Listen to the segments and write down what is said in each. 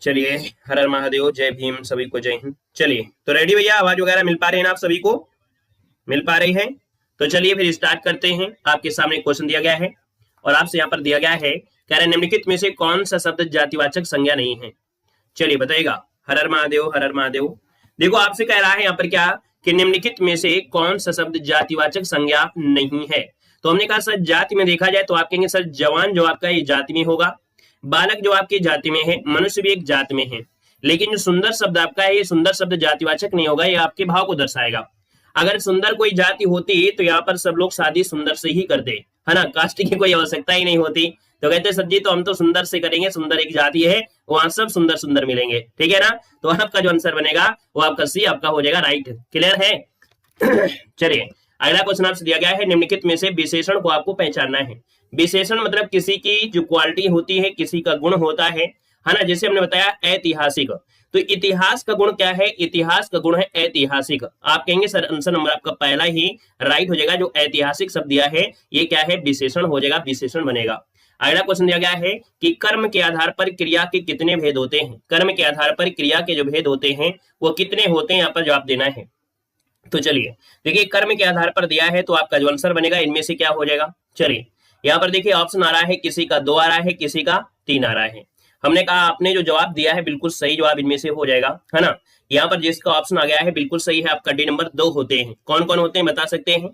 चलिए, हर हर महादेव, जय भीम, सभी को जय हिंद। चलिए, तो रेडी भैया, आवाज वगैरह मिल पा रही है ना आप सभी को? मिल पा रही है? तो चलिए फिर स्टार्ट करते हैं। आपके सामने क्वेश्चन दिया गया है और आपसे यहाँ पर दिया गया है, कह रहे निम्नलिखित में से कौन सा शब्द जातिवाचक संज्ञा नहीं है? चलिए बताइएगा। हर हर महादेव, हर हर महादेव। देखो आपसे कह रहा है यहाँ पर क्या कि निम्नलिखित में से कौन सा शब्द जातिवाचक संज्ञा नहीं है? तो हमने कहा सर जाति में देखा जाए तो आप कहेंगे सर जवान जो आपका ये जाति में होगा, बालक जो आपकी जाति में है, मनुष्य भी एक जाति में है। लेकिन जो सुंदर शब्द आपका है, ये सुंदर शब्द जातिवाचक नहीं होगा, ये आपके भाव को दर्शाएगा। अगर सुंदर कोई जाति होती तो यहाँ पर सब लोग शादी सुंदर से ही करते, है ना, कास्ट की कोई आवश्यकता ही नहीं होती। तो कहते सर जी तो हम तो सुंदर से करेंगे, सुंदर एक जाति है, वहां सब सुंदर सुंदर मिलेंगे, ठीक है ना। तो आपका जो आंसर बनेगा वो आपका सी आपका हो जाएगा राइट। क्लियर है? चलिए अगला क्वेश्चन आपसे दिया गया है, निम्नलिखित में से विशेषण को आपको पहचानना है। विशेषण मतलब किसी की जो क्वालिटी होती है, किसी का गुण होता है ना। जैसे हमने बताया ऐतिहासिक, तो इतिहास का गुण क्या है? इतिहास का गुण है ऐतिहासिक। आप कहेंगे सर आंसर नंबर आपका पहला ही राइट हो जाएगा। जो ऐतिहासिक शब्द दिया है ये क्या है? विशेषण हो जाएगा, विशेषण बनेगा। अगला क्वेश्चन दिया गया है कि कर्म के आधार पर क्रिया के कितने भेद होते हैं? कर्म के आधार पर क्रिया के जो भेद होते हैं वो कितने होते हैं, यहाँ पर जवाब देना है। तो चलिए देखिए, कर्म के आधार पर दिया है तो आपका जो आंसर बनेगा इनमें से क्या हो जाएगा? चलिए यहाँ पर देखिए ऑप्शन आ रहा है, किसी का 2 आ रहा है, किसी का 3 आ रहा है। हमने कहा आपने जो जवाब दिया है बिल्कुल सही जवाब इनमें से हो जाएगा, है ना। यहाँ पर जिसका ऑप्शन आ गया है बिल्कुल सही है, आपका डी नंबर 2 होते हैं। कौन कौन होते हैं बता सकते हैं?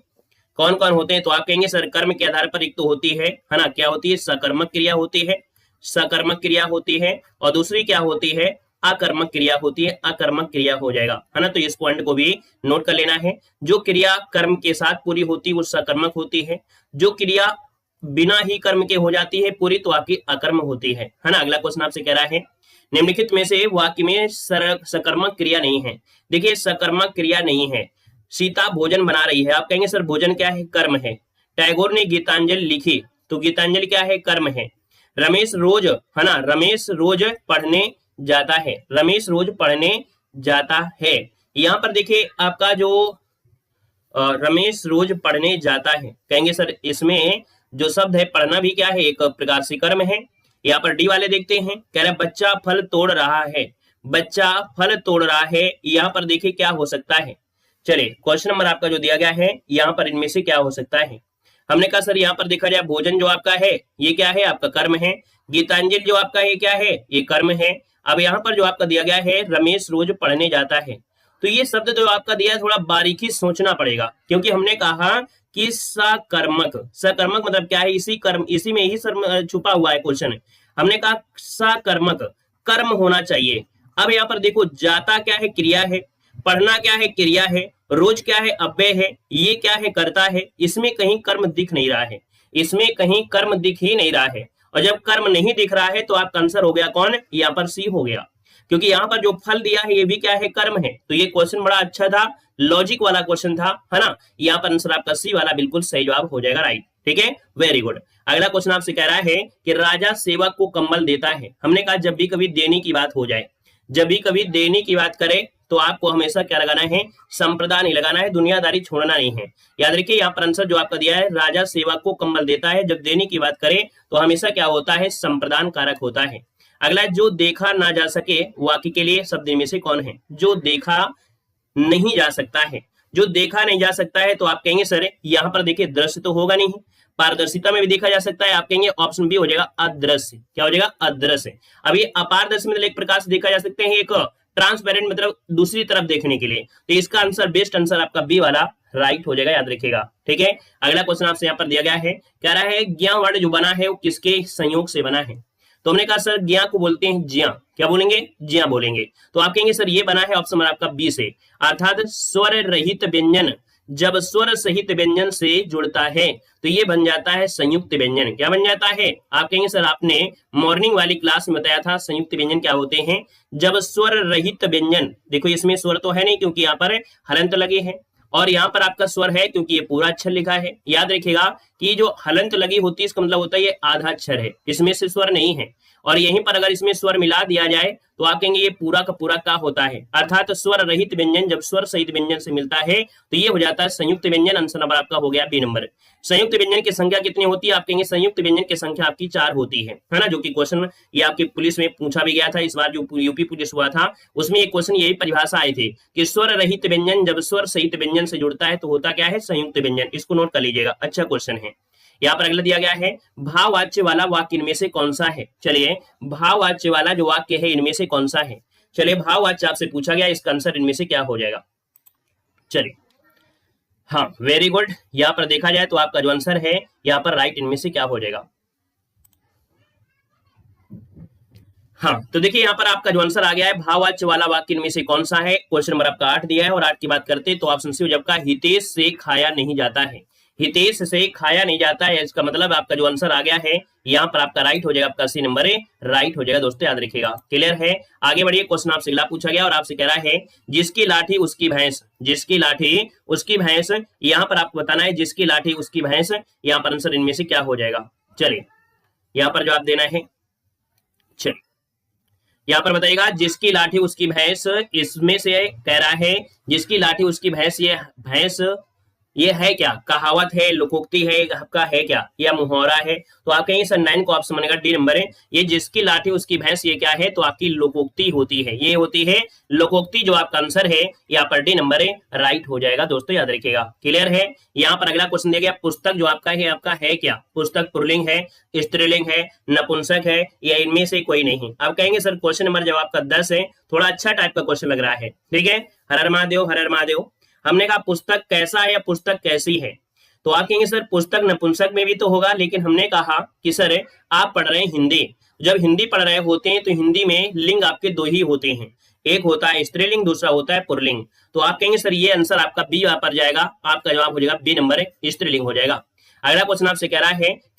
कौन कौन होते हैं? तो आप कहेंगे सर कर्म के आधार पर एक तो होती है ना, क्या होती है? सकर्मक क्रिया होती है, सकर्मक क्रिया होती है, और दूसरी क्या होती है? अकर्मक क्रिया होती है, अकर्मक क्रिया हो जाएगा, है ना। तो इस पॉइंट को भी नोट कर लेना है। जो क्रिया कर्म के साथ पूरी होती है वो सकर्मक होती है, जो क्रिया बिना ही कर्म के हो जाती है पूरी तो आपकी अकर्म होती है ना। अगला क्वेश्चन आपसे कह रहा है निम्नलिखित में से वाक्य में सकर्मक क्रिया नहीं है। देखिए सकर्मक क्रिया नहीं है। सीता भोजन बना रही है, आप कहेंगे सर भोजन क्या है? कर्म है। टैगोर ने गीतांजलि लिखी, तो गीतांजलि क्या है? कर्म है। रमेश रोज, है ना, रमेश रोज पढ़ने जाता है, रमेश रोज पढ़ने जाता है। यहाँ पर देखिए आपका जो रमेश रोज पढ़ने जाता है, कहेंगे सर इसमें जो शब्द है पढ़ना भी क्या है? एक प्रकार से कर्म है। यहाँ पर डी वाले देखते हैं, कह रहे बच्चा फल तोड़ रहा है, बच्चा फल तोड़ रहा है। यहाँ पर देखिए क्या हो सकता है? चलिए क्वेश्चन नंबर आपका जो दिया गया है यहाँ पर इनमें से क्या हो सकता है? हमने कहा सर यहाँ पर देखा जाए भोजन जो आपका है ये क्या है? आपका कर्म है। गीतांजलि जो आपका है क्या है? ये कर्म है। अब यहाँ पर जो आपका दिया गया है रमेश रोज पढ़ने जाता है, तो ये शब्द जो आपका दिया है थोड़ा बारीकी सोचना पड़ेगा, क्योंकि हमने कहा कि सकर्मक, सकर्मक मतलब क्या है? इसी कर्म, इसी में ही छुपा हुआ है क्वेश्चन। हमने कहा सकर्मक कर्म होना चाहिए। अब यहाँ पर देखो जाता क्या है? क्रिया है। पढ़ना क्या है? क्रिया है। रोज क्या है? अव्यय है। ये क्या है? करता है। इसमें कहीं कर्म दिख नहीं रहा है, इसमें कहीं कर्म दिख ही नहीं रहा है। और जब कर्म नहीं दिख रहा है तो आपका आंसर हो गया कौन? यहाँ पर सी हो गया, क्योंकि यहाँ पर जो फल दिया है ये भी क्या है? कर्म है। तो ये क्वेश्चन बड़ा अच्छा था, लॉजिक वाला क्वेश्चन था, है ना। यहाँ पर आंसर आपका सी वाला बिल्कुल सही जवाब हो जाएगा, राइट। ठीक है, वेरी गुड। अगला क्वेश्चन आपसे कह रहा है कि राजा सेवक को कंबल देता है। हमने कहा जब भी कभी देने की बात हो जाए, जब भी कभी देने की बात करे तो आपको हमेशा क्या लगाना है? संप्रदाय नहीं लगाना है, दुनियादारी छोड़ना नहीं है। याद रखिए यहाँ पर आंसर जो आपका दिया है राजा सेवक को कंबल देता है, जब देने की बात करें तो हमेशा क्या होता है? संप्रदान कारक होता है। अगला जो देखा ना जा सके वाक्य के लिए शब्द में से कौन है? जो देखा नहीं जा सकता है, जो देखा नहीं जा सकता है तो आप कहेंगे सर यहाँ पर देखिए दृश्य तो होगा नहीं, पारदर्शिता में भी देखा जा सकता है, आप कहेंगे ऑप्शन बी हो जाएगा अदृश्य। क्या हो जाएगा? अदृश्य। अब ये अपारदर्शी मतलब एक प्रकार से देखा जा सकते हैं, एक ट्रांसपेरेंट मतलब दूसरी तरफ देखने के लिए। तो इसका आंसर बेस्ट आंसर आपका बी वाला राइट हो जाएगा, याद रखिएगा। ठीक है, अगला क्वेश्चन आपसे यहाँ पर दिया गया है, कह रहा है ज्ञा वर्ण जो बना है वो किसके संयोग से बना है? तो हमने कहा सर ज्ञा को बोलते हैं ज्या। क्या बोलेंगे? ज्या बोलेंगे। तो आप कहेंगे सर ये बना है ऑप्शन आपका बी से, अर्थात स्वर रहित व्यंजन जब स्वर सहित व्यंजन से जुड़ता है तो ये बन जाता है संयुक्त व्यंजन। क्या बन जाता है? आप कहेंगे सर आपने मॉर्निंग वाली क्लास में बताया था संयुक्त व्यंजन क्या होते हैं? जब स्वर रहित व्यंजन, देखो इसमें स्वर तो है नहीं क्योंकि यहाँ पर हलंत लगे हैं, और यहाँ पर आपका स्वर है क्योंकि ये पूरा अक्षर लिखा है। याद रखिएगा कि जो हलंत लगी होती है इसका मतलब होता है ये आधा अक्षर है, इसमें से स्वर नहीं है। और यहीं पर अगर इसमें स्वर मिला दिया जाए तो आप कहेंगे ये पूरा का पूरा का होता है। अर्थात स्वर रहित व्यंजन जब स्वर सहित व्यंजन से मिलता है तो ये हो जाता है संयुक्त व्यंजन। आंसर नंबर आपका हो गया बी नंबर। संयुक्त व्यंजन की संख्या कितनी होती है? आप कहेंगे संयुक्त व्यंजन की संख्या आपकी 4 होती है ना, जो कि क्वेश्चन ये आपकी पुलिस में पूछा भी गया था। इस बार जो यूपी पुलिस हुआ था उसमें एक क्वेश्चन यही परिभाषा आई थी कि स्वर रहित व्यंजन जब स्वर सहित व्यंजन से जुड़ता है तो होता क्या है? संयुक्त व्यंजन। इसको नोट कर लीजिएगा, अच्छा क्वेश्चन है। यहाँ पर अगला दिया गया है भाववाच्य वाला वाक्य इनमें से कौन सा है? चलिए भाववाच्य वाला जो वाक्य है इनमें से कौन सा है? चलिए भाववाच्य आपसे पूछा गया, इसका आंसर इनमें से क्या हो जाएगा? चलिए हाँ वेरी गुड। यहाँ पर देखा जाए तो आपका जो आंसर है यहाँ पर राइट इनमें से क्या हो जाएगा? हाँ तो देखिए यहाँ पर आपका जो आंसर आ गया है भाववाच्य वाला वाक्य इनमें से कौन सा है? क्वेश्चन नंबर आपका 8 दिया है और 8 की बात करते तो ऑप्शन सी जब का हितेश से खाया नहीं जाता है। हितेश से खाया नहीं जाता है, इसका मतलब आपका जो आंसर आ गया है यहाँ पर आपका राइट हो जाएगा, आपका सी नंबर राइट हो जाएगा। दोस्तों याद रखिएगा, क्लियर है। आगे बढ़िए, क्वेश्चन आपसे अगला पूछा गया और आपसे कह रहा है जिसकी लाठी उसकी भैंस, जिसकी लाठी उसकी भैंस। यहाँ पर आपको बताना है जिसकी लाठी उसकी भैंस, यहाँ पर आंसर इनमें से क्या हो जाएगा? चलिए यहाँ पर जवाब देना है। चलिए यहाँ पर बताइएगा जिसकी लाठी उसकी भैंस, इसमें से कह रहा है जिसकी लाठी उसकी भैंस, ये भैंस ये है क्या? कहावत है, लोकोक्ति है, आपका है क्या? या मुहावरा है? तो आप कहेंगे सर 9 को ऑप्शन बनेगा डी नंबर है। ये जिसकी लाठी उसकी भैंस ये क्या है? तो आपकी लोकोक्ति होती है, ये होती है लोकोक्ति। जो आपका आंसर है यहाँ पर डी नंबर है राइट हो जाएगा। दोस्तों याद रखिएगा, क्लियर है। यहाँ पर अगला क्वेश्चन दिया गया पुस्तक जो आपका है क्या? पुस्तक पुल्लिंग है, स्त्रीलिंग है, नपुंसक है, या इनमें से कोई नहीं? आप कहेंगे सर क्वेश्चन नंबर जब आपका 10 है, थोड़ा अच्छा टाइप का क्वेश्चन लग रहा है। ठीक है, हर हर महादेव, हर हर महादेव। हमने कहा पुस्तक कैसा है या पुस्तक कैसी है? तो आप कहेंगे सर पुस्तक नपुंसक में भी तो होगा, लेकिन हमने कहा कि सर आप पढ़ रहे हैं हिंदी, जब हिंदी पढ़ रहे होते हैं तो हिंदी में लिंग आपके 2 ही होते हैं, एक होता है स्त्रीलिंग, दूसरा होता है पुल्लिंग। तो आप कहेंगे सर ये आंसर आपका बी यहाँ पर जाएगा, आपका जवाब हो जाएगा बी नंबर स्त्रीलिंग हो जाएगा। अगला क्वेश्चन आपसे कह रहा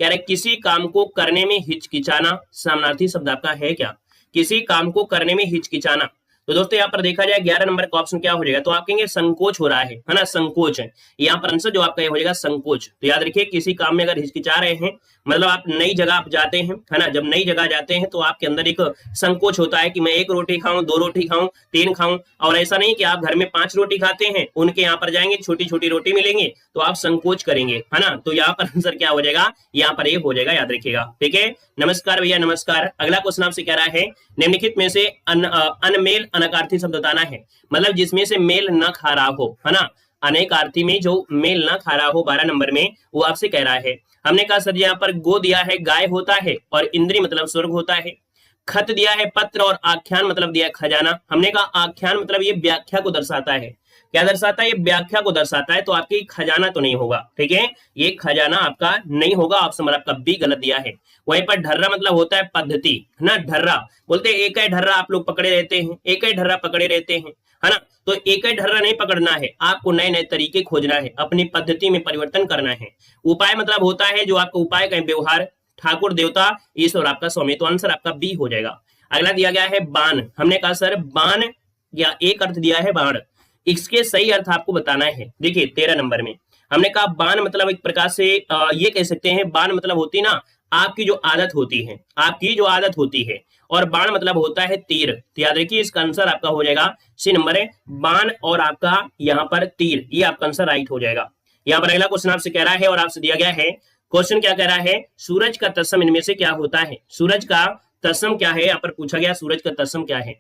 है किसी काम को करने में हिचकिचाना, समानार्थी शब्द आपका है क्या? किसी काम को करने में हिचकिचाना। तो दोस्तों यहाँ पर देखा जाए 11 नंबर का ऑप्शन क्या हो जाएगा? तो आप कहेंगे संकोच हो रहा है ना, संकोच है। यहाँ पर आंसर जो आपका ये हो जाएगा संकोच। तो याद रखिए किसी काम में अगर हिचकिचा रहे हैं, मतलब आप नई जगह आप जाते हैं, है ना, जब नई जगह जाते हैं तो आपके अंदर एक संकोच होता है कि मैं 1 रोटी खाऊं, 2 रोटी खाऊं, 3 खाऊं। और ऐसा नहीं कि आप घर में 5 रोटी खाते हैं, उनके यहाँ पर जाएंगे छोटी छोटी रोटी मिलेंगे तो आप संकोच करेंगे, है ना। तो यहाँ पर आंसर क्या हो जाएगा? यहाँ पर एक हो जाएगा, याद रखिएगा। ठीक है, नमस्कार भैया, नमस्कार। अगला क्वेश्चन आपसे कह रहा है निम्नलिखित में से अनमेल अनकार्थी शब्द बताना है, मतलब जिसमें से मेल न खा रहा हो, है ना। अनेक आरती में जो मेल ना खा रहा हो 12 नंबर में, वो आपसे कह रहा है। हमने कहा सर यहाँ पर गो दिया है गाय होता है, और इंद्री मतलब स्वर्ग होता है। खत दिया है पत्र, और आख्यान मतलब दिया है खजाना। हमने कहा आख्यान मतलब ये व्याख्या को दर्शाता है। क्या दर्शाता है? ये व्याख्या को दर्शाता है। तो आपकी खजाना तो नहीं होगा, ठीक है, ये खजाना आपका नहीं होगा। ऑप्शन नंबर आपका बी गलत दिया है। वहीं पर ढर्रा मतलब होता है पद्धति, है ना। ढर्रा बोलते हैं एक ही ढर्रा आप लोग पकड़े रहते हैं, एक ही ढर्रा पकड़े रहते हैं, है ना। तो एक ही ढर्रा नहीं पकड़ना है, आपको नए नए तरीके खोजना है, अपनी पद्धति में परिवर्तन करना है। उपाय मतलब होता है जो आपका उपाय का व्यवहार, ठाकुर देवता ईश्वर आपका स्वामी। तो आंसर आपका बी हो जाएगा। अगला दिया गया है बाण। हमने कहा सर बाण या एक अर्थ दिया है बाण, इसके सही अर्थ आपको बताना है। देखिए 13 नंबर में हमने कहा बाण मतलब एक प्रकार से ये कह सकते हैं, बाण मतलब होती ना आपकी जो आदत होती है, आपकी जो आदत होती है, और बाण मतलब होता है तीर। तो याद रखिए इसका आंसर आपका हो जाएगा सी नंबर है, बाण और आपका यहाँ पर तीर, ये आपका आंसर राइट हो जाएगा। यहाँ पर अगला क्वेश्चन आपसे कह रहा है और आपसे दिया गया है क्वेश्चन, क्या कह रहा है? सूरज का तत्सम इनमें से क्या होता है? सूरज का तत्सम क्या है? यहाँ पर पूछा गया सूरज का तत्सम क्या है।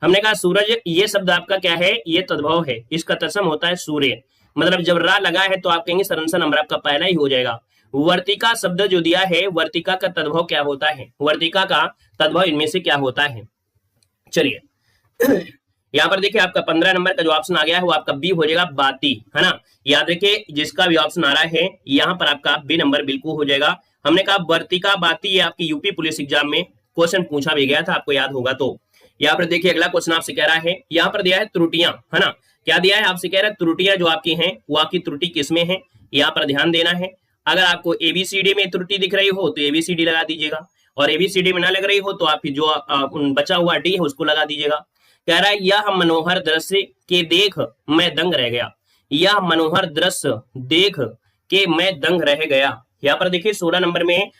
हमने कहा सूरज ये शब्द आपका क्या है? ये तद्भव है, इसका तत्सम होता है सूर्य। मतलब जब रा लगा है तो आप कहेंगे सर आंसर नंबर आपका पहला ही हो जाएगा। वर्तिका शब्द जो दिया है, वर्तिका का तद्भव क्या होता है? वर्तिका का तद्भव इनमें से क्या होता है? चलिए यहाँ पर देखिए आपका 15 नंबर का जो ऑप्शन आ गया है वो आपका बी हो जाएगा, बाती, है ना। याद रखिए जिसका भी ऑप्शन आ रहा है यहाँ पर आपका बी नंबर बिल्कुल हो जाएगा। हमने कहा वर्तिका बाती, ये आपकी यूपी पुलिस एग्जाम में क्वेश्चन पूछा भी गया था, आपको याद होगा। तो यहाँ पर देखिए अगला क्वेश्चन आपसे कह रहा है, यहाँ पर दिया है त्रुटियां, है ना। क्या दिया है? आपसे कह रहा है त्रुटियां जो आपकी हैं वो आपकी त्रुटि किसमें है, यहाँ पर ध्यान देना है। अगर आपको एबीसीडी में त्रुटि दिख रही हो तो एबीसीडी लगा दीजिएगा, और एबीसीडी में ना लग रही हो तो आप जो बचा हुआ डी है उसको लगा दीजिएगा। कह रहा है यह मनोहर दृश्य के देख मैं दंग रह गया, यह मनोहर दृश्य देख के मैं दंग रह गया। यहाँ पर देखिए 16 नंबर में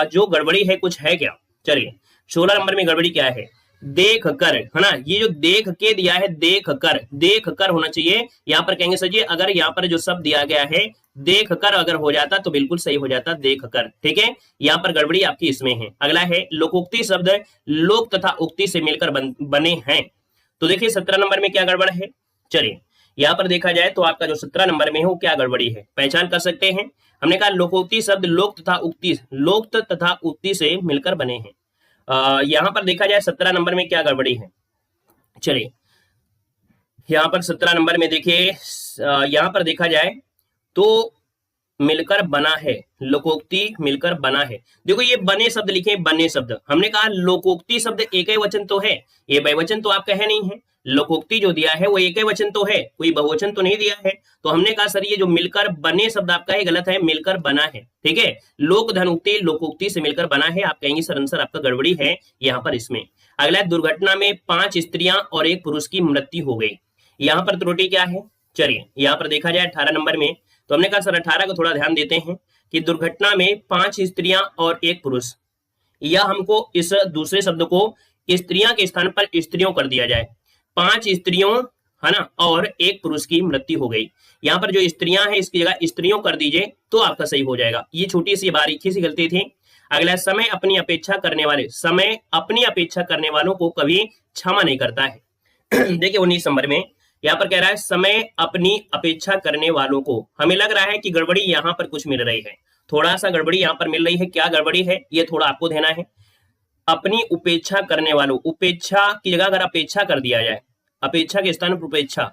जो गड़बड़ी है कुछ है क्या? चलिए 16 नंबर में गड़बड़ी क्या है? देख कर, है ना, ये जो देख के दिया है देख कर होना चाहिए। यहाँ पर कहेंगे सर जी अगर यहाँ पर जो शब्द दिया गया है देख कर अगर हो जाता तो बिल्कुल सही हो जाता, देख कर, ठीक है। यहाँ पर गड़बड़ी आपकी इसमें है। अगला है लोकोक्ति शब्द लोक तथा उक्ति से मिलकर बने हैं। तो देखिए 17 नंबर में क्या गड़बड़ है? चलिए यहाँ पर देखा जाए तो आपका जो 17 नंबर में है वो क्या गड़बड़ी है, पहचान कर सकते हैं। हमने कहा लोकोक्ति शब्द लोक तथा उक्ति से मिलकर बने हैं। यहाँ पर देखा जाए 17 नंबर में क्या गड़बड़ी है? चलिए यहाँ पर 17 नंबर में देखिए यहाँ पर देखा जाए तो मिलकर बना है, लोकोक्ति मिलकर बना है। देखो ये बने शब्द लिखे, बने शब्द, हमने कहा लोकोक्ति शब्द एक ही वचन तो है, ये बहुवचन तो आपका है नहीं है। लोकोक्ति जो दिया है वो एक ही वचन तो है, कोई बहुवचन तो नहीं दिया है। तो हमने कहा सर ये जो मिलकर बने शब्द आपका है गलत है, मिलकर बना है, ठीक है। लोक धन उक्ति लोकोक्ति से मिलकर बना है, आप कहेंगे सर आंसर आपका गड़बड़ी है यहाँ पर इसमें। अगला दुर्घटना में 5 स्त्रियां और 1 पुरुष की मृत्यु हो गई, यहाँ पर त्रुटि क्या है? चलिए यहाँ पर देखा जाए 18 नंबर में, तो हमने कहा सर 18 को थोड़ा ध्यान देते हैं कि दुर्घटना में 5 स्त्रियां और 1 पुरुष, या हमको इस दूसरे शब्द को स्त्रियां के स्थान पर स्त्रियों कर दिया जाए, 5 स्त्रियों, है ना, और 1 पुरुष की मृत्यु हो गई। यहाँ पर जो स्त्रियां हैं इसकी जगह स्त्रियों कर दीजिए तो आपका सही हो जाएगा। ये छोटी सी बारीकी सी गलती थी। अगला समय अपनी अपेक्षा करने वालों को कभी क्षमा नहीं करता है। देखिए 19 नंबर में यहाँ पर कह रहा है समय अपनी अपेक्षा करने वालों को, हमें लग रहा है कि गड़बड़ी यहाँ पर कुछ मिल रही है, थोड़ा सा गड़बड़ी यहाँ पर मिल रही है। क्या गड़बड़ी है ये थोड़ा आपको देना है। अपनी उपेक्षा करने वालों, उपेक्षा की जगह अगर अपेक्षा कर दिया जाए, अपेक्षा के स्थान पर उपेक्षा,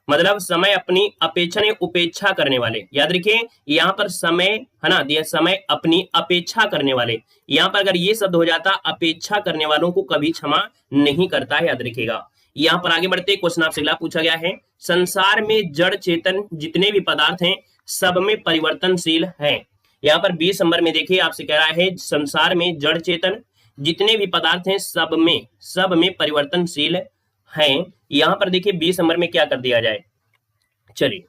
मतलब समय अपनी अपेक्षा ने उपेक्षा करने वाले, याद रखिए यहाँ पर समय, है ना, दिया समय अपनी अपेक्षा करने वाले, यहाँ पर अगर ये शब्द हो जाता अपेक्षा करने वालों को कभी क्षमा नहीं करता है, याद रखिएगा। यहाँ पर आगे बढ़ते क्वेश्चन आपसे अगला पूछा गया है, संसार में जड़ चेतन जितने भी पदार्थ हैं सब में परिवर्तनशील है। यहाँ पर 20 नंबर में देखिए आपसे कह रहा है संसार में जड़ चेतन जितने भी पदार्थ हैं सब में परिवर्तनशील हैं। यहाँ पर देखिए 20 नंबर में क्या कर दिया जाए? चलिए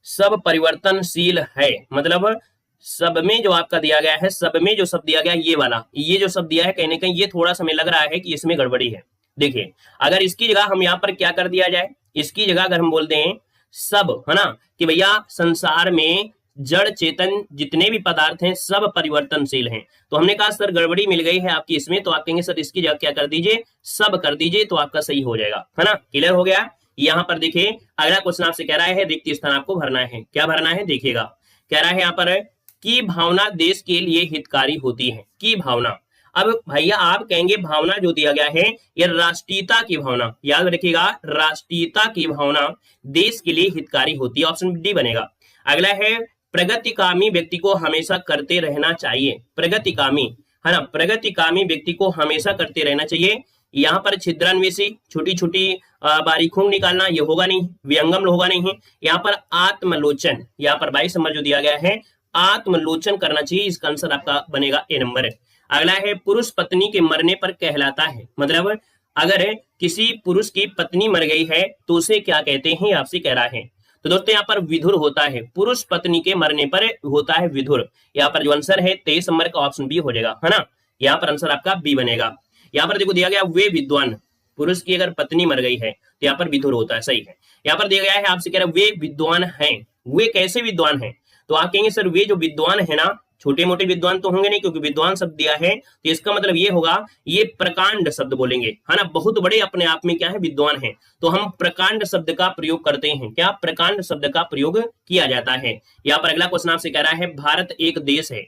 सब परिवर्तनशील है, मतलब सब में जो आपका दिया गया है, सब में जो शब्द दिया गया ये वाला, ये जो शब्द दिया है कहीं ना कहीं ये थोड़ा सा हमें लग रहा है कि इसमें गड़बड़ी है। देखिए अगर इसकी जगह हम यहाँ पर क्या कर दिया जाए, इसकी जगह अगर हम बोलते हैं सब, है ना, कि भैया संसार में जड़ चेतन जितने भी पदार्थ हैं सब परिवर्तनशील हैं, तो हमने कहा सर गड़बड़ी मिल गई है आपकी इसमें, तो आप कहेंगे सर इसकी जगह क्या कर दीजिए, सब कर दीजिए, तो आपका सही हो जाएगा, है ना। क्लियर हो गया। यहाँ पर देखिए अगला क्वेश्चन आपसे कह रहा है रिक्त स्थान आपको भरना है। क्या भरना है देखिएगा, कह रहा है यहाँ पर की भावना देश के लिए हितकारी होती है, की भावना। अब भैया आप कहेंगे भावना जो दिया गया है ये राष्ट्रीयता की भावना, याद रखिएगा राष्ट्रीयता की भावना देश के लिए हितकारी होती है, ऑप्शन डी बनेगा। अगला है प्रगतिकामी व्यक्ति को हमेशा करते रहना चाहिए, प्रगतिकामी, है ना, प्रगतिकामी व्यक्ति को हमेशा करते रहना चाहिए। यहाँ पर छिद्रान्वेषी छोटी छोटी बारीखों निकालना ये होगा नहीं, व्यंगम होगा नहीं। यहाँ पर आत्मलोचन, यहाँ पर 22 नंबर जो दिया गया है आत्मलोचन करना चाहिए, इसका आंसर आपका बनेगा ए नंबर। अगला है पुरुष पत्नी के मरने पर कहलाता है, मतलब अगर किसी पुरुष की पत्नी मर गई है तो उसे क्या कहते हैं आपसे कह रहा है। तो दोस्तों यहाँ पर विधुर होता है, पुरुष पत्नी के मरने पर होता है विधुर। यहाँ पर जो आंसर है 23 नंबर का ऑप्शन बी हो जाएगा, है ना। यहाँ पर आंसर आपका बी बनेगा। यहाँ पर देखो दिया गया वे विद्वान, पुरुष की अगर पत्नी मर गई है तो यहाँ पर विधुर होता है, सही है। यहाँ पर दिया गया है आपसे कह रहा है वे विद्वान हैं, वे कैसे विद्वान हैं, तो आप कहेंगे सर वे जो विद्वान है ना, छोटे मोटे विद्वान तो होंगे नहीं क्योंकि विद्वान शब्द दिया है, तो इसका मतलब ये होगा ये प्रकांड शब्द बोलेंगे, है ना, बहुत बड़े अपने आप में क्या है विद्वान है, तो हम प्रकांड शब्द का प्रयोग करते हैं। क्या प्रकांड शब्द का प्रयोग किया जाता है। यहाँ पर अगला क्वेश्चन आपसे कह रहा है भारत एक देश है,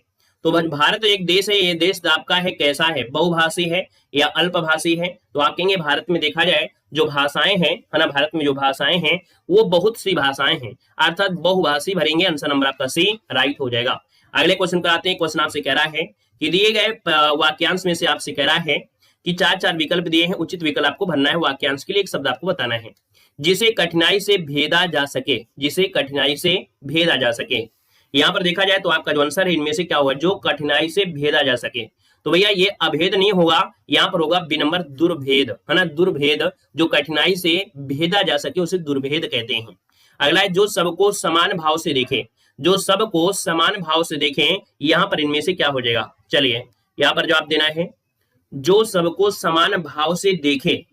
तो भारत एक देश है, ये देश आपका है कैसा है, बहुभाषी है या अल्पभाषी है, तो आप कहेंगे भारत में देखा जाए जो भाषाएं हैं, है ना, भारत में जो भाषाएं हैं वो बहुत सी भाषाएं हैं, अर्थात बहुभाषी भरेंगे, आंसर नंबर आपका सी राइट हो जाएगा। अगले क्वेश्चन पर आते हैं। क्वेश्चन आपसे कह रहा है कि दिए गए वाक्यांश में से आपसे कह रहा है कि 4 विकल्प दिए हैं, उचित विकल्प आपको भरना है, वाक्यांश के लिए एक शब्द आपको बताना है। जिसे कठिनाई से भेदा जा सके, जिसे कठिनाई से भेदा जा सके, यहाँ पर देखा जाए तो आपका जो आंसर है इनमें से क्या होगा, जो कठिनाई से भेदा जा सके, तो भैया ये अभेद नहीं होगा, यहाँ पर होगा बी नंबर दुर्भेद, है ना, दुर्भेद, जो कठिनाई से भेदा जा सके उसे दुर्भेद कहते हैं। अगला है जो सबको समान भाव से देखे, जो सबको समान भाव से देखें, यहां पर इनमें से क्या हो जाएगा। चलिए यहां पर जवाब देना है, जो सबको समान भाव से देखे।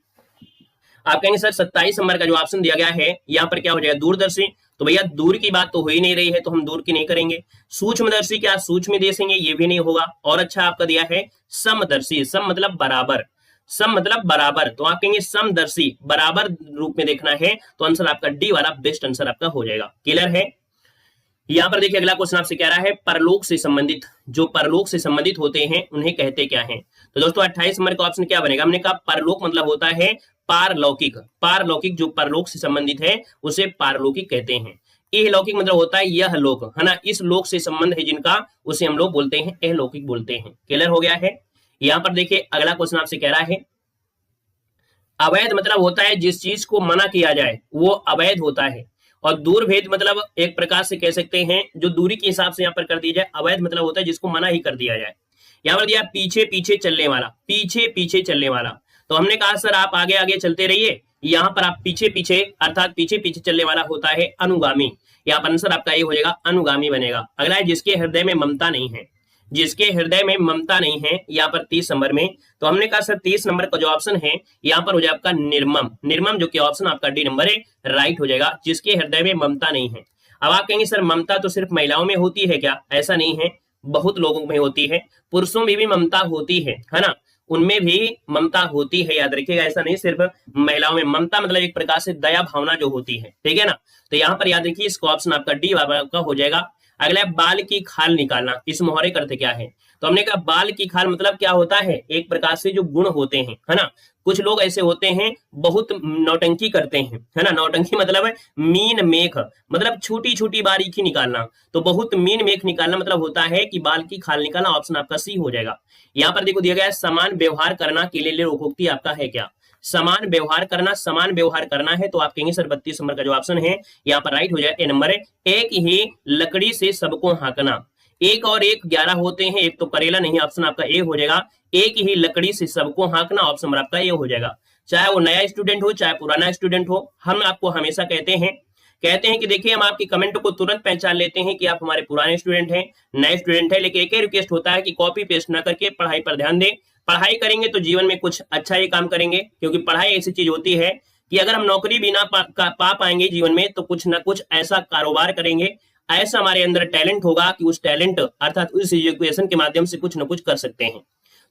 आप कहेंगे सर 27 नंबर का जो ऑप्शन दिया गया है यहाँ पर क्या हो जाएगा, दूरदर्शी। तो भैया दूर की बात तो हो ही नहीं रही है, तो हम दूर की नहीं करेंगे। सूक्ष्मदर्शी, क्या सूक्ष्म देखेंगे, ये भी नहीं होगा। और अच्छा आपका दिया है समदर्शी, सम मतलब बराबर, सम मतलब बराबर, तो आप कहेंगे समदर्शी, बराबर रूप में देखना है, तो आंसर आपका डी वाला बेस्ट आंसर आपका हो जाएगा। क्लियर है। यहाँ पर देखिए अगला क्वेश्चन आपसे कह रहा है परलोक से संबंधित, जो परलोक से संबंधित होते हैं उन्हें कहते क्या हैं। तो दोस्तों 28 नंबर का ऑप्शन क्या बनेगा, हमने कहा परलोक मतलब होता है पारलौकिक, पारलौकिक जो परलोक से संबंधित है उसे पारलौकिक कहते हैं। इहलौकिक मतलब होता है यह लोक, है ना, इस लोक से संबंध है जिनका, उसे हम लोग बोलते हैं इहलौकिक बोलते हैं। क्लियर हो गया है। यहाँ पर देखिए अगला क्वेश्चन आपसे कह रहा है अवैध मतलब होता है जिस चीज को मना किया जाए वो अवैध होता है, और दूर भेद मतलब एक प्रकार से कह सकते हैं जो दूरी के हिसाब से यहाँ पर कर दी जाए। अवैध मतलब होता है जिसको मना ही कर दिया जाए। यहाँ पर दिया पीछे पीछे चलने वाला, पीछे पीछे चलने वाला, तो हमने कहा सर आप आगे आगे चलते रहिए, यहाँ पर आप पीछे पीछे अर्थात पीछे पीछे चलने वाला होता है अनुगामी। यहाँ पर आंसर आपका ये हो जाएगा अनुगामी बनेगा। अगला है जिसके हृदय में ममता नहीं है, जिसके हृदय में ममता नहीं है, यहाँ पर 30 नंबर में, तो हमने कहा सर 30 नंबर का जो ऑप्शन है यहाँ पर हो जाए आपका निर्मम, निर्मम जो कि ऑप्शन आपका डी नंबर है राइट हो जाएगा, जिसके हृदय में ममता नहीं है। अब आप कहेंगे सर ममता तो सिर्फ महिलाओं में होती है क्या, ऐसा नहीं है, बहुत लोगों में होती है, पुरुषों में भी ममता होती है ना, उनमें भी ममता होती है, याद रखिएगा, ऐसा नहीं सिर्फ महिलाओं में। ममता मतलब एक प्रकार से दया भावना जो होती है, ठीक है ना, तो यहाँ पर याद रखिए इसका ऑप्शन आपका डी आपका हो जाएगा। अगला है बाल की खाल निकालना, इस मोहरे करते क्या है, तो हमने कहा बाल की खाल मतलब क्या होता है, एक प्रकार से जो गुण होते हैं, है ना, कुछ लोग ऐसे होते हैं बहुत नौटंकी करते हैं, है ना, नौटंकी मतलब है मीन मेख, मतलब छोटी छोटी बारीकी निकालना, तो बहुत मीन मेख निकालना मतलब होता है कि बाल की खाल निकालना, ऑप्शन आपका सी हो जाएगा। यहाँ पर देखो दिया गया है समान व्यवहार करना के लिए लोकोक्ति आपका है क्या, समान व्यवहार करना, समान व्यवहार करना है, तो आप कहेंगे सर 32 नंबर का जो ऑप्शन है यहाँ पर राइट हो जाए ए नंबर है। एक ही लकड़ी से सबको हाँकना, एक और एक 11 होते हैं, एक तो करेला नहीं, ऑप्शन आपका ए हो जाएगा। एक ही लकड़ी से सबको हाँकना, ऑप्शन आपका ए हो जाएगा। चाहे वो नया स्टूडेंट हो चाहे पुराना स्टूडेंट हो, हम आपको हमेशा कहते हैं कि देखिए हम आपकी कमेंट को तुरंत पहचान लेते हैं कि आप हमारे पुराने स्टूडेंट हैं, नए स्टूडेंट हैं, लेकिन एक ही रिक्वेस्ट होता है कि कॉपी पेस्ट ना करके पढ़ाई पर ध्यान दें। पढ़ाई करेंगे तो जीवन में कुछ अच्छा ही काम करेंगे, क्योंकि पढ़ाई ऐसी चीज होती है कि अगर हम नौकरी भी ना पा पाएंगे जीवन में, तो कुछ ना कुछ ऐसा कारोबार करेंगे, ऐसा हमारे अंदर टैलेंट होगा कि उस टैलेंट अर्थात उस एजुकेशन के माध्यम से कुछ ना कुछ कर सकते हैं।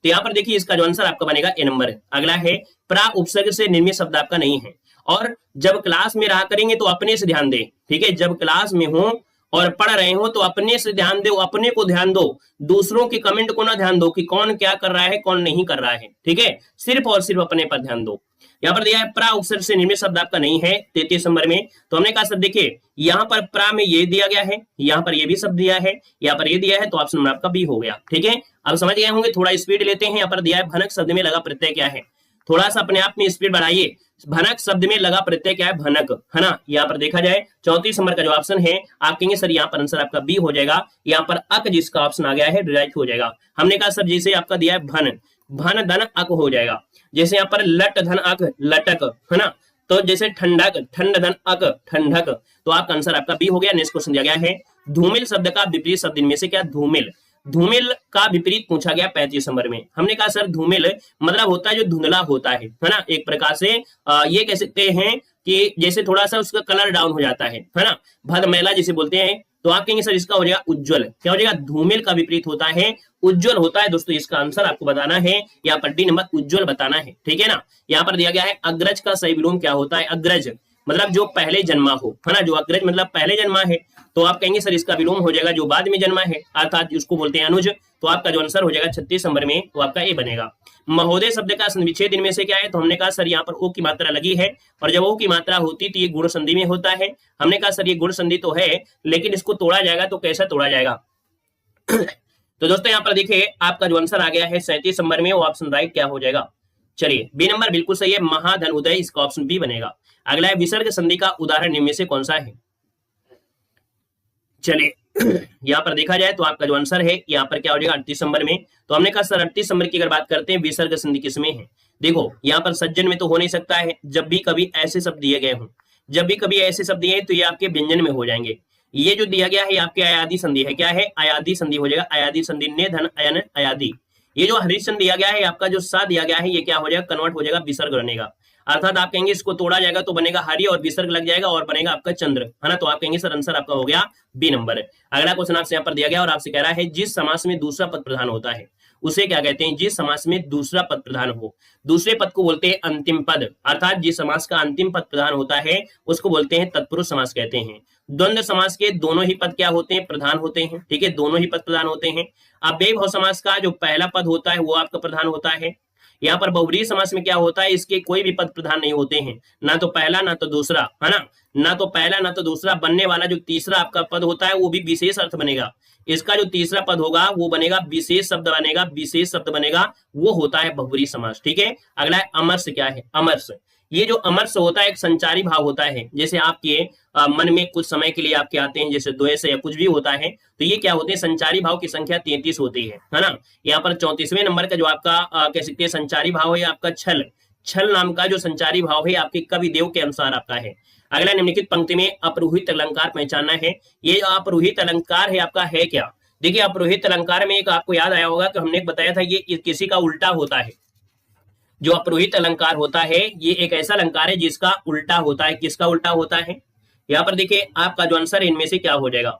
तो यहाँ पर देखिए इसका जो आंसर आपका बनेगा ए नंबर है। अगला है प्रा उपसर्ग से निर्मित शब्द आपका नहीं है, और जब क्लास में रहा करेंगे तो अपने से ध्यान दे, ठीक है, जब क्लास में हो और पढ़ रहे हो तो अपने से ध्यान दो, अपने को ध्यान दो, दूसरों के कमेंट को ना ध्यान दो कि कौन क्या कर रहा है कौन नहीं कर रहा है, ठीक है, सिर्फ और सिर्फ अपने पर ध्यान दो। यहाँ पर दिया है प्रा उपसर्ग से निर्मित शब्द आपका नहीं है 33 नंबर में, तो हमने कहा सर देखिए यहाँ पर प्रा में ये दिया गया है, यहाँ पर ये भी शब्द दिया है, यहाँ पर ये दिया है, तो ऑप्शन नंबर आपका बी हो गया, ठीक है। अब समझ गए होंगे, थोड़ा स्पीड लेते हैं। यहाँ पर दिया है भनक शब्द में लगा प्रत्यय क्या है, थोड़ा सा अपने आप में स्पीड बढ़ाइए। भनक शब्द में लगा प्रत्यय क्या है, भनक, है ना। यहाँ पर देखा जाए 34 नंबर का जो ऑप्शन है, आप कहेंगे सर यहाँ पर आंसर आपका बी हो जाएगा। यहाँ पर अक जिसका ऑप्शन आ गया है राइट हो जाएगा। हमने कहा सर जैसे आपका दिया है भन, भन धन अक हो जाएगा। जैसे यहाँ पर लट धन अक लटक, है ना, तो जैसे ठंडक, ठंड धन अक ठंडक, तो आपका आंसर आपका बी हो गया। नेक्स्ट क्वेश्चन दिया गया है धूमिल शब्द का विपरीत शब्द इनमें से क्या, धूमिल, धूमिल का विपरीत पूछा गया 35 नंबर में। हमने कहा सर धूमिल मतलब होता है जो धुंधला होता है ना, एक प्रकार से ये कह सकते हैं कि जैसे थोड़ा सा उसका कलर डाउन हो जाता है ना, भद मैला जिसे बोलते हैं। तो आप कहेंगे सर इसका हो जाएगा उज्जवल, क्या हो जाएगा, धूमिल का विपरीत होता है उज्जवल होता है। दोस्तों इसका आंसर आपको बताना है, यहाँ पर डी नंबर उज्जवल बताना है, ठीक है ना। यहाँ पर दिया गया है अग्रज का सही विलोम क्या होता है, अग्रज मतलब जो पहले जन्मा हो, है ना, जो अग्रज मतलब पहले जन्मा है, तो आप कहेंगे सर इसका विलोम हो जाएगा जो बाद में जन्मा है, अर्थात उसको बोलते हैं अनुज। तो आपका जो आंसर हो जाएगा 36 नंबर में, तो आपका ए बनेगा। महोदय शब्द का विच्छेद इनमें से क्या है, तो हमने कहा सर यहाँ पर ओ की मात्रा लगी है, और जब ओ की मात्रा होती तो ये गुण संधि में होता है। हमने कहा सर ये गुण संधि तो है, लेकिन इसको तोड़ा जाएगा तो कैसा तोड़ा जाएगा तो दोस्तों यहाँ पर देखिए आपका जो आंसर आ गया है 37 नंबर में, वो ऑप्शन राइट क्या हो जाएगा, चलिए बी नंबर बिल्कुल सही है, महाधन उदय, इसका ऑप्शन बी बनेगा। अगला है विसर्ग संधि का उदाहरण इनमें से कौन सा है। चलिए यहाँ पर देखा जाए तो आपका जो आंसर है यहाँ पर क्या हो जाएगा 38 नंबर में। तो हमने कहा सर 38 नंबर की अगर बात करते हैं विसर्ग संधि किसमें है, देखो यहाँ पर सज्जन में तो हो नहीं सकता है, जब भी कभी ऐसे शब्द दिए गए हों, जब भी कभी ऐसे शब्द दिए तो ये आपके व्यंजन में हो जाएंगे। ये जो दिया गया है आपके अयादी संधि है, क्या है, अयादी संधि हो जाएगा, अयादी संधि ने धन अयन अयादी। ये जो हरिश्चंद्र दिया गया है आपका, जो सा दिया गया है, ये क्या हो जाएगा, कन्वर्ट हो जाएगा विसर्ग रहने का। अर्थात आप कहेंगे इसको तोड़ा जाएगा तो बनेगा हरि और विसर्ग लग जाएगा और बनेगा आपका चंद्र, है ना। तो आप कहेंगे सर आंसर आपका हो गया बी नंबर। अगला क्वेश्चन आपसे यहाँ पर दिया गया और आपसे कह रहा है जिस समास में दूसरा पद प्रधान होता है उसे क्या कहते हैं, जिस समास में दूसरा पद प्रधान हो। दूसरे पद को बोलते हैं अंतिम पद, अर्थात जिस समास का अंतिम पद प्रधान होता है उसको बोलते हैं तत्पुरुष समास कहते हैं। द्वंद्व समास के दोनों ही पद क्या होते हैं, प्रधान होते हैं, ठीक है, दोनों ही पद प्रधान होते हैं। अव्ययभाव समास का जो पहला पद होता है वो आपका प्रधान होता है। यहाँ पर बहुव्रीहि समास में क्या होता है, इसके कोई भी पद प्रधान नहीं होते हैं, ना तो पहला ना तो दूसरा, है ना, ना तो पहला ना तो दूसरा। बनने वाला जो तीसरा आपका पद होता है वो भी विशेष अर्थ बनेगा। इसका जो तीसरा पद होगा वो बनेगा विशेष शब्द बनेगा, विशेष शब्द बनेगा, वो होता है बहुव्रीहि समास, ठीक है। अगला है अमर्ष, क्या है अमर्ष। ये जो अमर्ष होता है एक संचारी भाव होता है, जैसे आपके मन में कुछ समय के लिए आपके आते हैं, जैसे द्वेष या कुछ भी होता है, तो ये क्या होते हैं, संचारी भाव की संख्या 33 होती है ना। यहाँ पर 34वें नंबर का जो आपका कह सकते हैं संचारी भाव है आपका छल। छल नाम का जो संचारी भाव है आपके कवि देव के अनुसार आपका है। अगला निम्नलिखित पंक्ति में अपरोहित अलंकार पहचानना है। ये अपरोहित अलंकार है आपका है क्या, देखिए अपरोहित अलंकार में एक आपको याद आया होगा कि हमने बताया था ये किसी का उल्टा होता है। जो अपरोहित अलंकार होता है ये एक ऐसा अलंकार है जिसका उल्टा होता है। किसका उल्टा होता है, यहाँ पर देखिए आपका जो आंसर है इनमें से क्या हो जाएगा।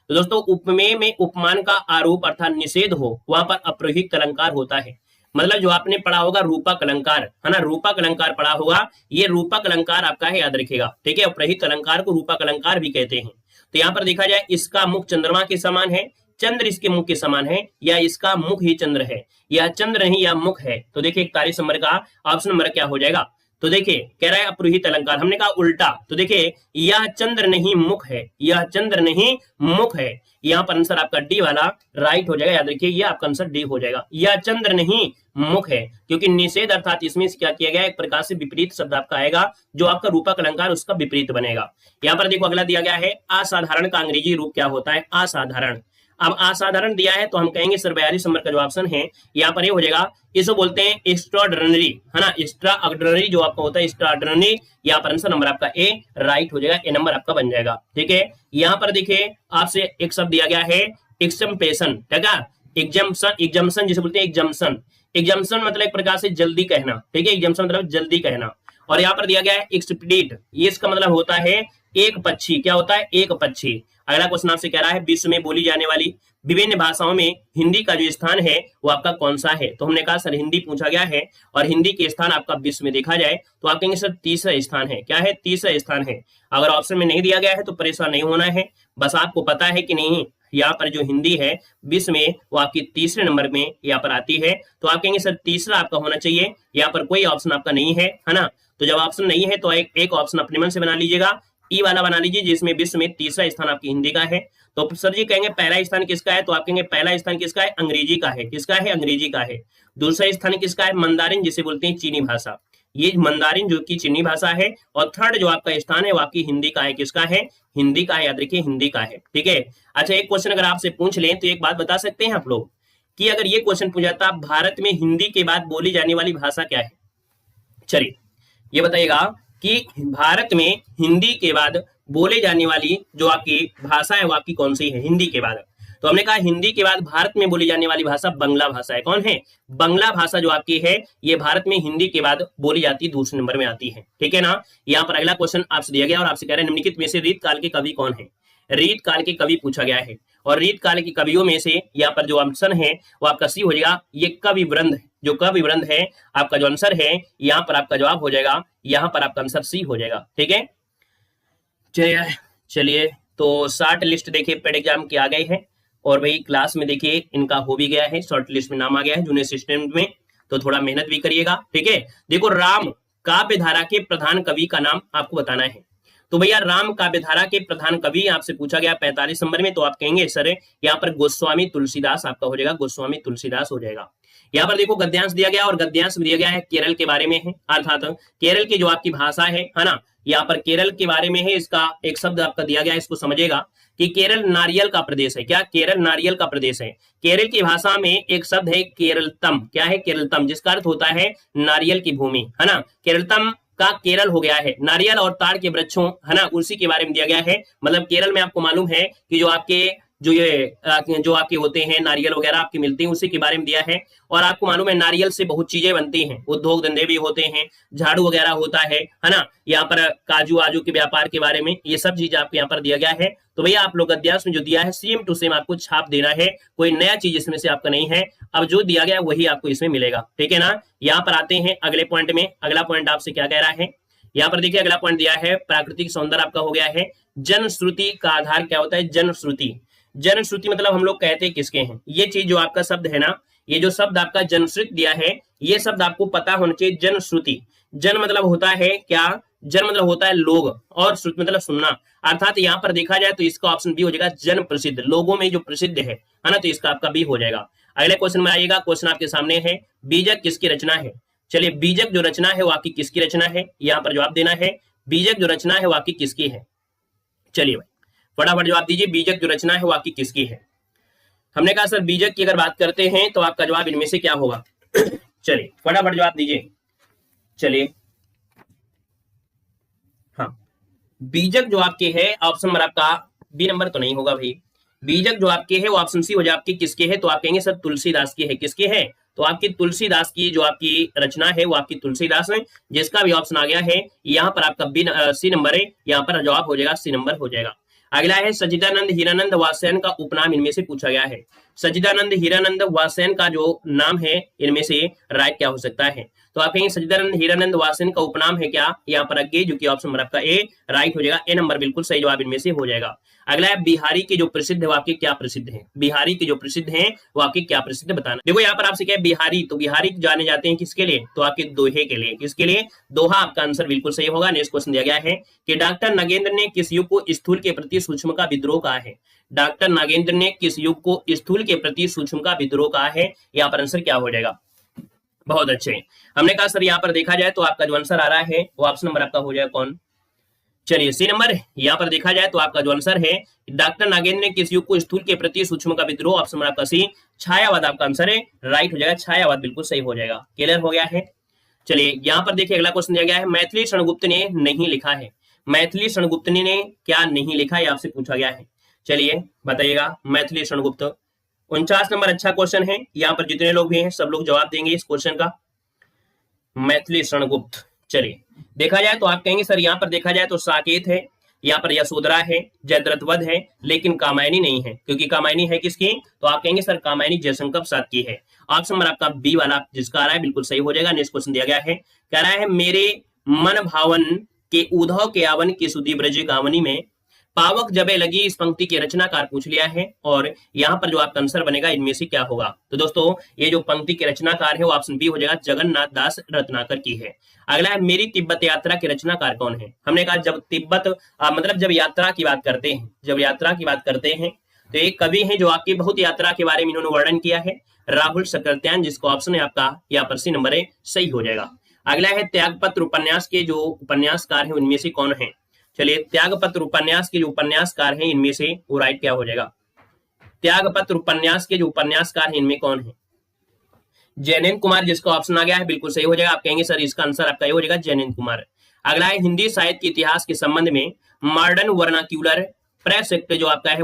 तो दोस्तों उपमेय में उपमान का आरोप अर्थात निषेध हो वहां पर अपरोहित अलंकार होता है। मतलब जो आपने पढ़ा होगा रूपक अलंकार, है ना, रूपक अलंकार पढ़ा होगा, ये रूपक अलंकार आपका है, याद रखिएगा, ठीक है। अपरोहित अलंकार को रूपक अलंकार भी कहते हैं। तो यहाँ पर देखा जाए इसका मुख चंद्रमा के समान है, चंद्र इसके मुख के समान है, या इसका मुख ही चंद्र है, या चंद्र नहीं या मुख है। तो देखिए 41 नंबर का ऑप्शन नंबर क्या हो जाएगा। तो देखिए कह रहा है अपरोहित अलंकार, हमने कहा उल्टा, तो देखिए यह चंद्र नहीं मुख है, यह चंद्र नहीं मुख है। यहाँ पर आंसर आपका डी वाला राइट हो जाएगा, याद रखिए ये आपका आंसर डी हो जाएगा, यह चंद्र नहीं मुख है। क्योंकि निषेध अर्थात इसमें क्या किया गया, एक प्रकार से विपरीत शब्द आपका आएगा, जो आपका रूपक अलंकार उसका विपरीत बनेगा। यहाँ पर देखो अगला दिया गया है असाधारण का अंग्रेजी रूप क्या होता है, असाधारण। अब असाधारण दिया है तो हम कहेंगे सर 42 नंबर का जो ऑप्शन है यहाँ पर ये हो जाएगा, इसको बोलते हैं एक्स्ट्राऑर्डिनरी, है ना, एक्स्ट्राऑर्डिनरी जो आपका होता है एक्स्ट्राऑर्डिनरी। यहाँ पर आंसर नंबर आपका ए राइट हो जाएगा, ए नंबर आपका बन जाएगा, ठीक है। यहाँ पर देखिए आपसे एक शब्द दिया गया है एक्सम्पेशन, ठीक है, एग्जम्पशन, एग्जम्पशन जिसे बोलते हैं एग्जम्पशन। एग्जम्पशन मतलब एक प्रकार से जल्दी कहना, ठीक है, एग्जम्पशन मतलब जल्दी कहना। और यहाँ पर दिया गया है एक्सपीडिट, ये इसका मतलब होता है एक पक्षी, क्या होता है, एक पक्षी। अगला क्वेश्चन आपसे कह रहा है विश्व में बोली जाने वाली विभिन्न भाषाओं में हिंदी का जो स्थान है वो आपका कौन सा है। तो हमने कहा सर हिंदी पूछा गया है और हिंदी के स्थान आपका विश्व में देखा जाए तो आप कहेंगे सर तीसरा स्थान है, क्या है, तीसरा स्थान है। अगर ऑप्शन में नहीं दिया गया है तो परेशान नहीं होना है, बस आपको पता है कि नहीं यहाँ पर जो हिंदी है विश्व में वो आपकी तीसरे नंबर में यहाँ पर आती है। तो आप कहेंगे सर तीसरा आपका होना चाहिए, यहाँ पर कोई ऑप्शन आपका नहीं है, है ना। तो जब ऑप्शन नहीं है तो एक ऑप्शन अपने मन से बना लीजिएगा, ई वाला बना लीजिए जिसमें विश्व में तीसरा स्थान आपकी हिंदी का है। तो सर जी कहेंगे पहला स्थान किसका है, तो आप कहेंगे पहला स्थान किसका है, अंग्रेजी का है, किसका है, अंग्रेजी का है। दूसरा स्थान किसका है, मंदारिन जिसे बोलते हैं चीनी भाषा, ये मंदारिन जो कि चीनी भाषा है। और थर्ड जो आपका स्थान है वो आपकी हिंदी का है, किसका है, हिंदी का है, याद रखिए हिंदी का है, ठीक है। अच्छा एक क्वेश्चन अगर आपसे पूछ लें तो एक बात बता सकते हैं आप लोग कि अगर ये क्वेश्चन पूछा था भारत में हिंदी के बाद बोली जाने वाली भाषा क्या है, चलिए ये बताइएगा कि भारत में हिंदी के बाद बोले जाने वाली जो आपकी भाषा है वो आपकी कौन सी है हिंदी के बाद। तो हमने कहा हिंदी के बाद भारत में बोली जाने वाली भाषा बंगला भाषा है। कौन है, बंगला भाषा जो आपकी है ये भारत में हिंदी के बाद बोली जाती है, दूसरे नंबर में आती है, ठीक है ना। यहाँ पर अगला क्वेश्चन आपसे दिया गया और आपसे कह रहे हैं निम्नलिखित में से रीत काल के कवि कौन है। रीत काल के कवि पूछा गया है और रीत काल के कवियों में से यहाँ पर जो ऑप्शन है वो आपका सी हो जाएगा, ये कवि वृंद, जो कवि वृंद है आपका जो आंसर है यहाँ पर आपका जवाब हो जाएगा, यहाँ पर आपका आंसर सी हो जाएगा, ठीक है। चलिए तो शॉर्ट लिस्ट देखिए पेड एग्जाम की आ गई है और भाई क्लास में देखिए इनका हो भी गया है, शॉर्ट लिस्ट में नाम आ गया है जूनियर सिस्टम में, तो थोड़ा मेहनत भी करिएगा, ठीक है। देखो राम काव्य धारा के प्रधान कवि का नाम आपको बताना है। तो भैया राम काव्य धारा के प्रधान कवि आपसे पूछा गया 45 नंबर में, तो आप कहेंगे सर यहाँ पर गोस्वामी तुलसीदास आपका हो जाएगा, गोस्वामी तुलसीदास हो जाएगा। यहाँ पर देखो गद्यांश दिया गया और गद्यांश दिया गया है केरल के बारे में है, अर्थात केरल की जो आपकी भाषा है ना, यहाँ पर केरल के बारे में है। इसका एक शब्द आपका दिया गया है, इसको समझेगा कि केरल नारियल का प्रदेश है, क्या, केरल नारियल का प्रदेश है। केरल की भाषा में एक शब्द है केरलतम, क्या है, केरलतम, जिसका अर्थ होता है नारियल की भूमि, है ना। केरलतम का केरल हो गया है। नारियल और ताड़ के वृक्षों, है ना, उसी के बारे में दिया गया है। मतलब केरल में आपको मालूम है कि जो आपके होते हैं नारियल वगैरह आपके मिलते हैं, उसी के बारे में दिया है। और आपको मालूम है नारियल से बहुत चीजें बनती हैं, उद्योग धंधे भी होते हैं, झाड़ू वगैरह होता है ना। यहाँ पर काजू आजू के व्यापार के बारे में ये सब चीज आपको यहाँ पर दिया गया है। तो भैया आप लोग अध्यास में जो दिया है सेम टू सेम आपको छाप देना है, कोई नया चीज इसमें से आपका नहीं है। अब जो दिया गया वही आपको इसमें मिलेगा, ठीक है ना। यहाँ पर आते हैं अगले पॉइंट में। अगला पॉइंट आपसे क्या कह रहा है, यहाँ पर देखिए अगला पॉइंट दिया है प्राकृतिक सौंदर्य आपका हो गया है। जनश्रुति का आधार क्या होता है, जनश्रुति। जनश्रुति मतलब हम लोग कहते हैं किसके हैं, ये चीज जो आपका शब्द है ना, ये जो शब्द आपका जनश्रुति दिया है, ये शब्द आपको पता होना चाहिए। जनश्रुति, जन मतलब होता है क्या, जन मतलब होता है लोग, और श्रुति मतलब सुनना। अर्थात यहाँ पर देखा जाए तो इसका ऑप्शन बी हो जाएगा, जन प्रसिद्ध, लोगों में जो प्रसिद्ध है ना, तो इसका आपका बी हो जाएगा। अगले क्वेश्चन में आइएगा, क्वेश्चन आपके सामने है, बीजक किसकी रचना है। चलिए बीजक जो रचना है वो आपकी किसकी रचना है, यहाँ पर जवाब देना है। बीजक जो रचना है वो आपकी किसकी है, चलिए भाई फटाफट जवाब दीजिए। बीजक जो रचना है वो आपकी किसकी है। हमने कहा सर बीजक की अगर बात करते हैं तो आपका जवाब इनमें से क्या होगा। चलिए फटाफट जवाब दीजिए। चलिए हाँ, बीजक जो आपके है ऑप्शन नंबर आपका बी नंबर तो नहीं होगा भाई। बीजक जो आपके है वो ऑप्शन सी हो जाए आपकी किसके है, तो आप कहेंगे सर तुलसीदास की है। किसके है, तो आपकी तुलसीदास की जो आपकी रचना है वो आपकी तुलसीदास है, जिसका भी ऑप्शन आ गया है यहाँ पर आपका बी सी नंबर है। यहाँ पर जवाब हो जाएगा सी नंबर हो जाएगा। अगला है सच्चिदानंद हीरानंद वासैन का उपनाम इनमें से पूछा गया है। सच्चिदानंद हीरानंद वासैन का जो नाम है इनमें से राइट क्या हो सकता है, तो आप कहेंगे सच्चिदानंद हीरानंद वासैन का उपनाम है क्या, यहाँ पर आगे जो कि ऑप्शन नंबर आपका ए राइट हो जाएगा। ए नंबर बिल्कुल सही जवाब इनमें से हो जाएगा। अगला है बिहारी के जो प्रसिद्ध है वो आपके क्या प्रसिद्ध है। बिहारी के जो प्रसिद्ध हैं वो आपके क्या प्रसिद्ध बताना। देखो यहाँ पर आपसे क्या है बिहारी, तो बिहारी जाने जाते हैं किसके लिए, तो आपके दोहे के लिए। किसके लिए, दोहा आपका आंसर बिल्कुल सही होगा। नेक्स्ट क्वेश्चन दिया गया है कि डॉक्टर नागेंद्र ने किस युग को स्थूल के प्रति सूक्ष्म का विद्रोह कहा है। डॉक्टर नागेंद्र ने किस युग को स्थूल के प्रति सूक्ष्म का विद्रोह कहा है, यहाँ पर आंसर क्या हो जाएगा। बहुत अच्छे, हमने कहा सर यहाँ पर देखा जाए तो आपका जो आंसर आ रहा है वो ऑप्शन नंबर आपका हो जाएगा कौन, चलिए सी नंबर। यहाँ पर देखा जाए तो आपका जो आंसर है डॉक्टर नागेंद्र ने किस युग को स्थूल के प्रति सूक्ष्म का विद्रोह, ऑप्शन नंबर आपका सी छायावाद आपका आंसर है, राइट हो जाएगा। छायावाद बिल्कुल सही हो जाएगा। क्लियर हो गया है। चलिए यहाँ पर देखिए अगला क्वेश्चन दिया गया है, मैथिली शरणगुप्त ने नहीं लिखा है। मैथिली शरणगुप्त ने क्या नहीं लिखा है, आपसे पूछा गया है। चलिए बताइएगा। मैथिली शरणगुप्त 49 नंबर अच्छा क्वेश्चन है। यहाँ पर जितने लोग भी हैं सब लोग जवाब देंगे इस क्वेश्चन का। मैथिली शरणगुप्त, चलिए देखा जाए तो आप कहेंगे सर यहाँ पर देखा जाए तो साकेत है, यहाँ पर यशोधरा है, जयद्रथवध है, लेकिन कामायनी नहीं है। क्योंकि कामायनी है किसकी, तो आप कहेंगे सर कामायनी जयशंकर प्रसाद की है। ऑप्शन नंबर आपका बी वाला जिसका आ रहा है बिल्कुल सही हो जाएगा। नेक्स्ट क्वेश्चन दिया गया है, कह रहा है मेरे मन भावन के उद्धव के आवन की सुधी ब्रज गावनी में पावक जबे लगी, इस पंक्ति के रचनाकार पूछ लिया है। और यहाँ पर जो आपका आंसर बनेगा इनमें से क्या होगा, तो दोस्तों ये जो पंक्ति के रचनाकार है वो ऑप्शन बी हो जाएगा, जगन्नाथ दास रत्नाकर की है। अगला है मेरी तिब्बत यात्रा के रचनाकार कौन है। हमने कहा जब तिब्बत मतलब जब यात्रा की बात करते हैं, जब यात्रा की बात करते हैं तो एक कवि है जो आपकी बहुत यात्रा के बारे में इन्होंने वर्णन किया है, राहुल सकरत्यान, जिसको ऑप्शन है आपका यहाँ पर सी नंबर है, सही हो जाएगा। अगला है त्यागपत्र उपन्यास के जो उपन्यासकार है उनमें से कौन है। चलिए त्यागपत्र उपन्यास के जो उपन्यासकार हैं इनमें से वो राइट क्या हो जाएगा। त्यागपत्र उपन्यास के जो उपन्यासकार हैं इनमें कौन है, जैनेन्द्र कुमार, जिसका ऑप्शन आ गया है बिल्कुल सही हो जाएगा। आप कहेंगे सर इसका आंसर आपका ये हो जाएगा जैनेन्द्र कुमार। अगला है हिंदी साहित्य के इतिहास के संबंध में मॉडर्न वर्नाक्यूलर प्रेस एक्ट जो आपका है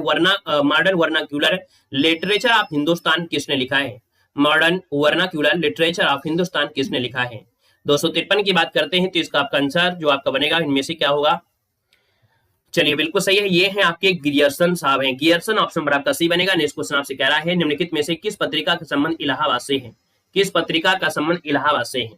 modern vernacular literature of Hindustan किसने लिखा है। Modern vernacular literature of Hindustan किसने लिखा है। 253 की बात करते हैं तो इसका आपका आंसर जो आपका बनेगा इनमें से क्या होगा। चलिए बिल्कुल सही है, ये है आपके गियर्सन साहब हैं। गियर्सन ऑप्शन पर आपका सी बनेगा। नेक्स्ट क्वेश्चन आपसे कह रहा है निम्नलिखित में से किस पत्रिका का संबंध इलाहाबाद से है। किस पत्रिका का संबंध इलाहाबाद से है।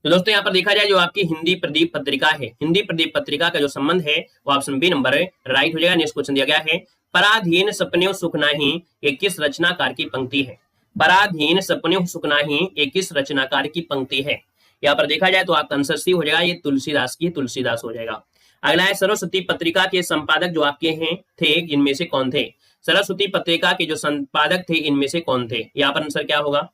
तो दोस्तों यहाँ पर देखा जाए जो आपकी हिंदी प्रदीप पत्रिका है, हिंदी प्रदीप पत्रिका का जो संबंध है वो ऑप्शन बी नंबर है, राइट हो जाएगा। नेक्स्ट क्वेश्चन दिया गया है पराधीन सपने सुख नाही ये किस रचनाकार की पंक्ति है। पराधीन सपने सुख नाही ये किस रचनाकार की पंक्ति है। यहाँ पर देखा जाए तो आपका आंसर सी हो जाएगा, ये तुलसीदास की तुलसीदास हो जाएगा। अगला है सरस्वती पत्रिका के संपादक जो आपके हैं थे इनमें से कौन थे। सरस्वती पत्रिका के जो संपादक थे इनमें से कौन थे, यहाँ पर आंसर क्या होगा।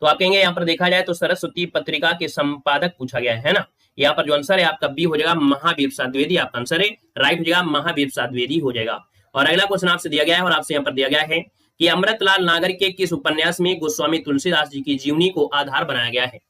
तो आप कहेंगे यहाँ पर देखा जाए तो सरस्वती पत्रिका के संपादक पूछा गया है ना, यहाँ पर जो आंसर है आपका बी हो जाएगा, महावीर प्रसाद द्विवेदी आपका आंसर है, राइट हो जाएगा, महावीर प्रसाद द्विवेदी हो जाएगा। और अगला क्वेश्चन आपसे दिया गया है और आपसे यहाँ पर दिया गया है कि अमृतलाल नागर के किस उपन्यास में गोस्वामी तुलसीदास जी की जीवनी को आधार बनाया गया है।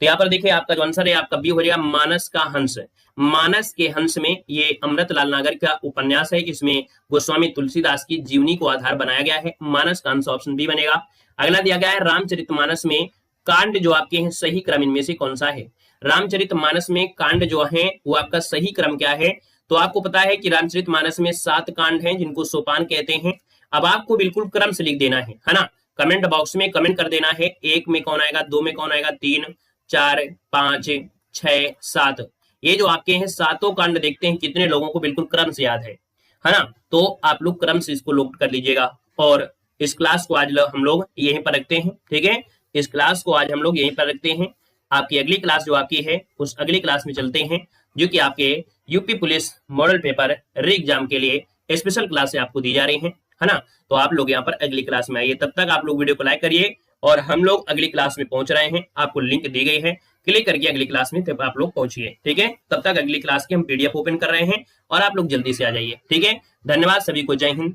तो यहाँ पर देखिए आपका जो आंसर है आपका बी हो जाएगा मानस का हंस। मानस के हंस में ये अमृतलाल नागर का उपन्यास है, इसमें गोस्वामी तुलसीदास की जीवनी को आधार बनाया गया है। मानस का हंस ऑप्शन बी बनेगा। अगला दिया गया है रामचरितमानस में कांड जो आपके हैं सही क्रम इनमें से कौन सा है। रामचरितमानस में कांड जो है वो आपका सही क्रम क्या है, तो आपको पता है कि रामचरितमानस में 7 कांड हैं जिनको सोपान कहते हैं। अब आपको बिल्कुल क्रम से लिख देना है ना, कमेंट बॉक्स में कमेंट कर देना है 1 में कौन आएगा, 2 में कौन आएगा, 3, 4, 5, 6, 7। ये जो आपके हैं सातों कांड देखते हैं कितने लोगों को बिल्कुल क्रम से याद है ना, तो आप लोग क्रम से इसको नोट कर लीजिएगा। और इस क्लास को आज हम लोग यहीं पर रखते हैं, ठीक है, इस क्लास को आज हम लोग यहीं पर रखते हैं। आपकी अगली क्लास जो आपकी है उस अगली क्लास में चलते हैं, जो कि आपके यूपी पुलिस मॉडल पेपर री एग्जाम के लिए स्पेशल क्लास आपको दी जा रही है ना। तो आप लोग यहाँ पर अगली क्लास में आइए, तब तक आप लोग वीडियो को लाइक करिए। और हम लोग अगली क्लास में पहुंच रहे हैं, आपको लिंक दी गई है, क्लिक करके अगली क्लास में तब आप लोग पहुंचिए, ठीक है। तब तक अगली क्लास की हम पीडीएफ ओपन कर रहे हैं और आप लोग जल्दी से आ जाइए, ठीक है। धन्यवाद सभी को, जय हिंद।